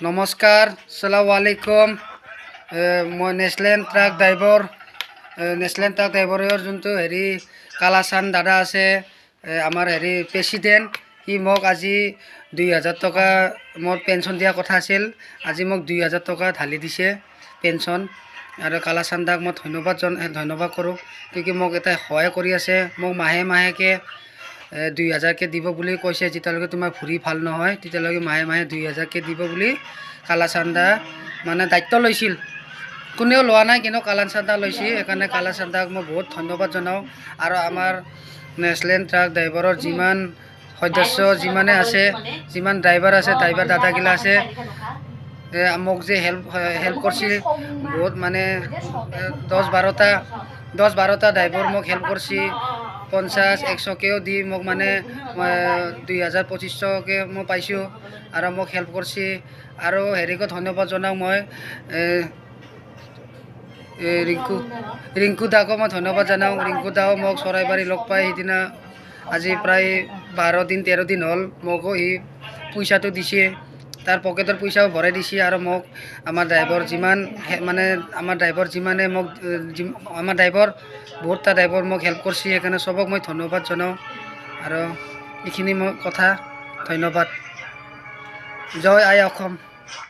নমস্কাৰ, আসসালামু আলাইকুম। মই নেশ্যনেল ট্ৰাক ড্ৰাইভৰৰ যোনটো কালাচান দাদা আছে, আমাৰ প্ৰেচিডেণ্ট, সি মোক আজি 2000 টকা মোৰ পেঞ্চন দিয়া কথা আছিল। আজি মোক 2000 টকা ঢালি দিছে পেঞ্চন। আৰু কালাচান দাক মই ধন্যবাদ কৰোঁ, কিয় মোক এটা সহায় কৰি আছে। মোক মাহেকে 2000কে দিব বুলি কৈছে। যেতিয়ালৈকে তোমাৰ ভৰি ভাল নহয় তেতিয়ালৈকে মাহে 2000কে দিব বুলি কালাচান দা মানে দায়িত্ব লৈছিল। কোনেও লোৱা নাই, কিন্তু কালাচান দা লৈছে। সেইকাৰণে কালাচান দাক মই বহুত ধন্যবাদ জনাওঁ। আৰু আমাৰ নেশ্যনেল ট্ৰাক ড্ৰাইভাৰৰ যিমান সদস্য যিমান ড্ৰাইভাৰ আছে, ড্ৰাইভাৰ দাদাগিলা আছে, মোক যে হেল্প কৰিছে বহুত, মানে 10-12টা ড্ৰাইভাৰ মোক হেল্প কৰিছে। 50-100কেও দি মোক মানে 2000-2500কে মই পাইছোঁ আৰু মোক হেল্প কৰিছে। আৰু ধন্যবাদ জনাওঁ মই ৰিংকু দাকো মই ধন্যবাদ জনাওঁ। ৰিংকু দাও মোক চৰাইবাৰী লগ পাই সিদিনা, আজি প্ৰায় 12-13 দিন হ'ল, মোকো সি পইচাটো দিছে, তাৰ পকেটৰ পইচাও ভৰাই দিছে। আৰু মোক আমাৰ ড্ৰাইভাৰ যিমানে মোক বহুতটা ড্ৰাইভাৰ মোক হেল্প কৰিছে। সেইকাৰণে চবক মই ধন্যবাদ জনাওঁ। আৰু এইখিনি মই কথা, ধন্যবাদ। জয় আই অসম।